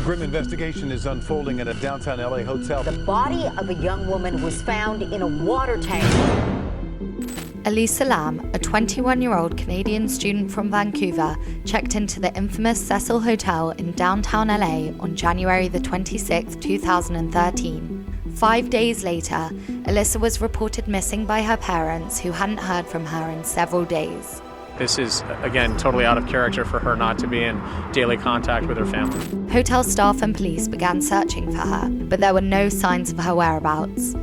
grim investigation is unfolding at a downtown LA hotel. The body of a young woman was found in a water tank. Elisa Lam, a 21-year-old Canadian student from Vancouver, checked into the infamous Cecil Hotel in downtown LA on January the 26th, 2013. 5 days later, Elisa was reported missing by her parents, who hadn't heard from her in several days. This is, again, totally out of character for her not to be in daily contact with her family. Hotel staff and police began searching for her, but there were no signs of her whereabouts.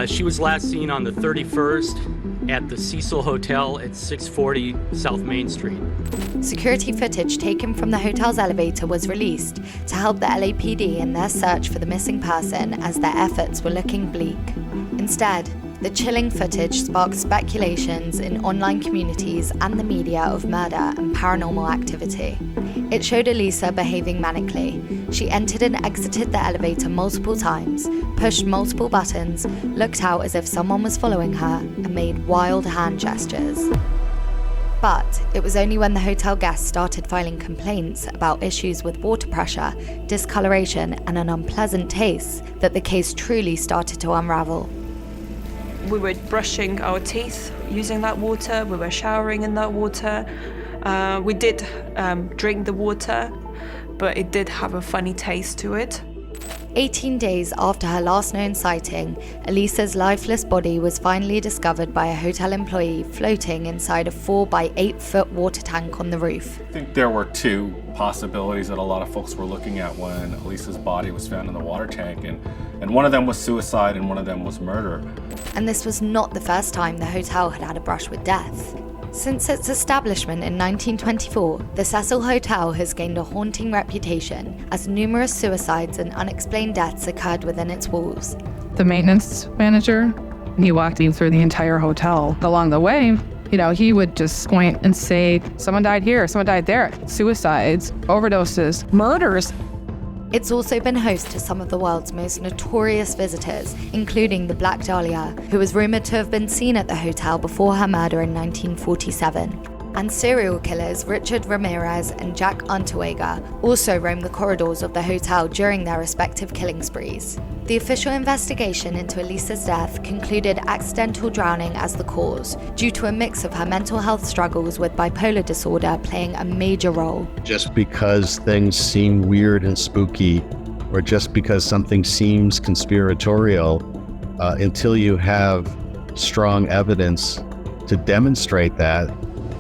She was last seen on the 31st at the Cecil Hotel at 640 South Main Street. Security footage taken from the hotel's elevator was released to help the LAPD in their search for the missing person as their efforts were looking bleak. Instead, the chilling footage sparked speculations in online communities and the media of murder and paranormal activity. It showed Elisa behaving manically. She entered and exited the elevator multiple times, pushed multiple buttons, looked out as if someone was following her, and made wild hand gestures. But it was only when the hotel guests started filing complaints about issues with water pressure, discoloration, and an unpleasant taste that the case truly started to unravel. We were brushing our teeth using that water, we were showering in that water. We did drink the water, but it did have a funny taste to it. 18 days after her last known sighting, Elisa's lifeless body was finally discovered by a hotel employee floating inside a 4 by 8 foot water tank on the roof. I think there were two possibilities that a lot of folks were looking at when Elisa's body was found in the water tank, and one of them was suicide and one of them was murder. And this was not the first time the hotel had had a brush with death. Since its establishment in 1924, the Cecil Hotel has gained a haunting reputation as numerous suicides and unexplained deaths occurred within its walls. The maintenance manager, he walked me through the entire hotel. Along the way, he would just point and say, someone died here, someone died there. Suicides, overdoses, murders. It's also been host to some of the world's most notorious visitors, including the Black Dahlia, who was rumored to have been seen at the hotel before her murder in 1947. And serial killers Richard Ramirez and Jack Unterweger also roamed the corridors of the hotel during their respective killing sprees. The official investigation into Elisa's death concluded accidental drowning as the cause, due to a mix of her mental health struggles with bipolar disorder playing a major role. Just because things seem weird and spooky, or just because something seems conspiratorial, until you have strong evidence to demonstrate that,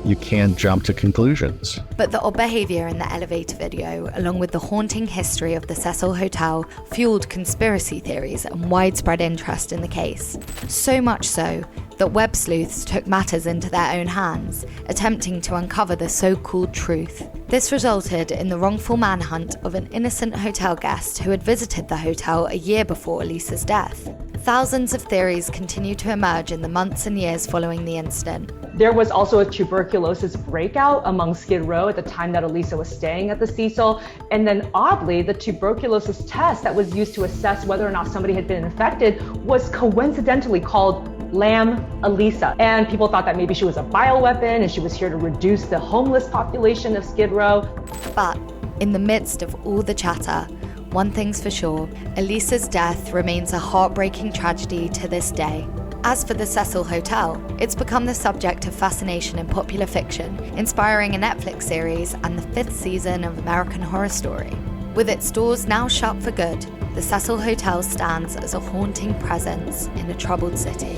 you can't jump to conclusions. But the odd behavior in the elevator video, along with the haunting history of the Cecil Hotel, fueled conspiracy theories and widespread interest in the case. So much so that web sleuths took matters into their own hands, attempting to uncover the so-called truth. This resulted in the wrongful manhunt of an innocent hotel guest who had visited the hotel a year before Elisa's death. Thousands of theories continue to emerge in the months and years following the incident. There was also a tuberculosis breakout among Skid Row at the time that Elisa was staying at the Cecil. And then oddly, the tuberculosis test that was used to assess whether or not somebody had been infected was coincidentally called Lam Elisa. And people thought that maybe she was a bioweapon and she was here to reduce the homeless population of Skid Row. But in the midst of all the chatter, one thing's for sure, Elisa's death remains a heartbreaking tragedy to this day. As for the Cecil Hotel, it's become the subject of fascination in popular fiction, inspiring a Netflix series and the 5th season of American Horror Story. With its doors now shut for good, the Cecil Hotel stands as a haunting presence in a troubled city.